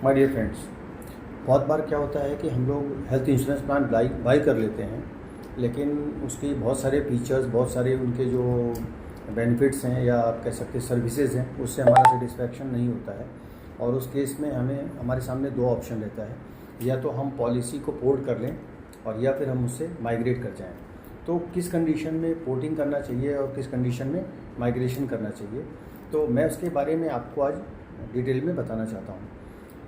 My dear friends, बहुत बार क्या होता है कि हम लोग हेल्थ इंश्योरेंस प्लान बाई कर लेते हैं, लेकिन उसकी बहुत सारे फीचर्स, बहुत सारे उनके जो बेनिफिट्स हैं या आप कह सकते हैं सर्विसेज हैं, उससे हमारा सेटिस्फैक्शन नहीं होता है। और उस केस में हमारे सामने दो ऑप्शन रहता है, या तो हम पॉलिसी को पोर्ट कर लें और या फिर हम उससे माइग्रेट कर जाएं। तो किस कंडीशन में पोर्टिंग करना चाहिए और किस कंडीशन में माइग्रेशन करना चाहिए, तो मैं उसके बारे में आपको आज डिटेल में बताना चाहता हूँ।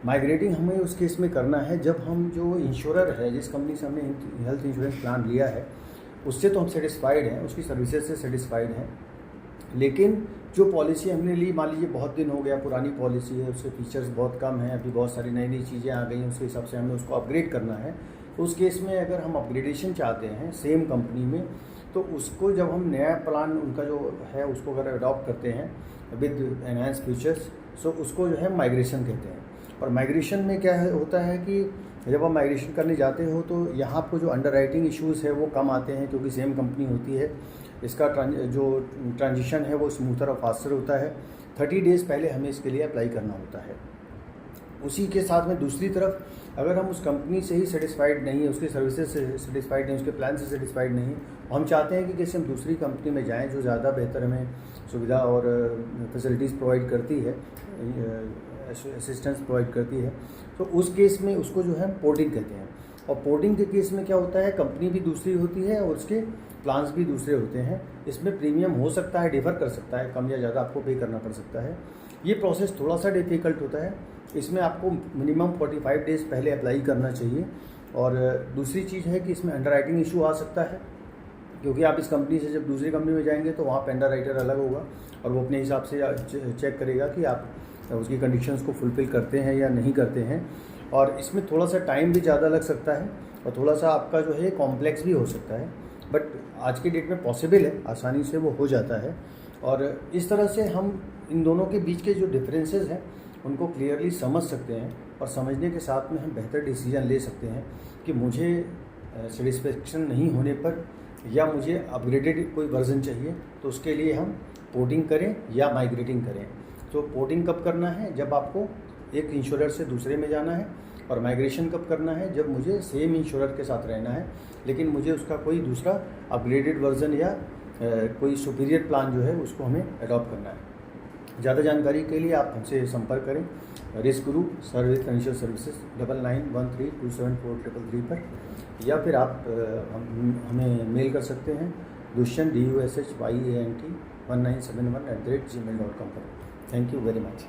माइग्रेटिंग हमें उस केस में करना है जब हम जो इंश्योरर है, जिस कंपनी से हमने हेल्थ इंश्योरेंस प्लान लिया है, उससे तो हम सेटिस्फाइड हैं, उसकी सर्विसेज से सेटिस्फाइड हैं। लेकिन जो पॉलिसी हमने ली, मान लीजिए बहुत दिन हो गया, पुरानी पॉलिसी है, उसके फीचर्स बहुत कम हैं, अभी बहुत सारी नई नई चीज़ें आ गई हैं, उसके हिसाब से हमें उसको अपग्रेड करना है। तो उस केस में अगर हम अपग्रेडेशन चाहते हैं सेम कंपनी में, तो उसको जब हम नया प्लान उनका जो है उसको अगर अडॉप्ट करते हैं विद एनहांस फीचर्स, सो उसको जो है माइग्रेशन कहते हैं। और माइग्रेशन में क्या होता है कि जब आप माइग्रेशन करने जाते हो तो यहाँ आपको जो अंडरराइटिंग इश्यूज़ है वो कम आते हैं, क्योंकि सेम कंपनी होती है। इसका जो ट्रांजिशन है वो स्मूथर और फास्टर होता है। 30 डेज़ पहले हमें इसके लिए अप्लाई करना होता है। उसी के साथ में दूसरी तरफ अगर हम उस कंपनी से ही सेटिस्फाइड नहीं है, उसकी सर्विसेज से सेटिस्फाइड नहीं, उसके प्लान से सेटिस्फाइड नहीं, हम चाहते हैं कि कैसे हम दूसरी कंपनी में जाएं जो ज़्यादा बेहतर हमें सुविधा और फैसिलिटीज़ प्रोवाइड करती है, असिस्टेंस प्रोवाइड करती है, तो उस केस में उसको जो है पोर्टिंग कहते हैं। और पोर्टिंग के केस में क्या होता है, कंपनी भी दूसरी होती है और उसके प्लान्स भी दूसरे होते हैं। इसमें प्रीमियम हो सकता है, डिफ़र कर सकता है, कम या ज़्यादा आपको पे करना पड़ सकता है। ये प्रोसेस थोड़ा सा डिफ़िकल्ट होता है। इसमें आपको मिनिमम 45 डेज़ पहले अप्लाई करना चाहिए। और दूसरी चीज़ है कि इसमें अंडरराइटिंग इशू आ सकता है, क्योंकि आप इस कंपनी से जब दूसरी कंपनी में जाएंगे तो वहाँ पे अंडरराइटर अलग होगा और वो अपने हिसाब से चेक करेगा कि आप उसकी कंडीशंस को फुलफ़िल करते हैं या नहीं करते हैं। और इसमें थोड़ा सा टाइम भी ज़्यादा लग सकता है और थोड़ा सा आपका जो है कॉम्प्लेक्स भी हो सकता है, बट आज के डेट में पॉसिबल है, आसानी से वो हो जाता है। और इस तरह से हम इन दोनों के बीच के जो डिफरेंसेस हैं उनको क्लियरली समझ सकते हैं और समझने के साथ में हम बेहतर डिसीजन ले सकते हैं कि मुझे सेटिस्फेक्शन नहीं होने पर या मुझे अपग्रेडेड कोई वर्जन चाहिए, तो उसके लिए हम पोर्टिंग करें या माइग्रेटिंग करें। तो पोर्टिंग कब करना है, जब आपको एक इंश्योरर से दूसरे में जाना है, और माइग्रेशन कब करना है, जब मुझे सेम इंश्योरर के साथ रहना है लेकिन मुझे उसका कोई दूसरा अपग्रेडेड वर्जन या कोई सुपीरियर प्लान जो है उसको हमें अडॉप्ट करना है। ज़्यादा जानकारी के लिए आप हमसे संपर्क करें रिस्क गुरु सर्विस फाइनेंशियल सर्विसेज 9913274333 पर, या फिर आप हमें मेल कर सकते हैं dushant DUSHYANT 1971 @gmail.com पर। Thank you very much.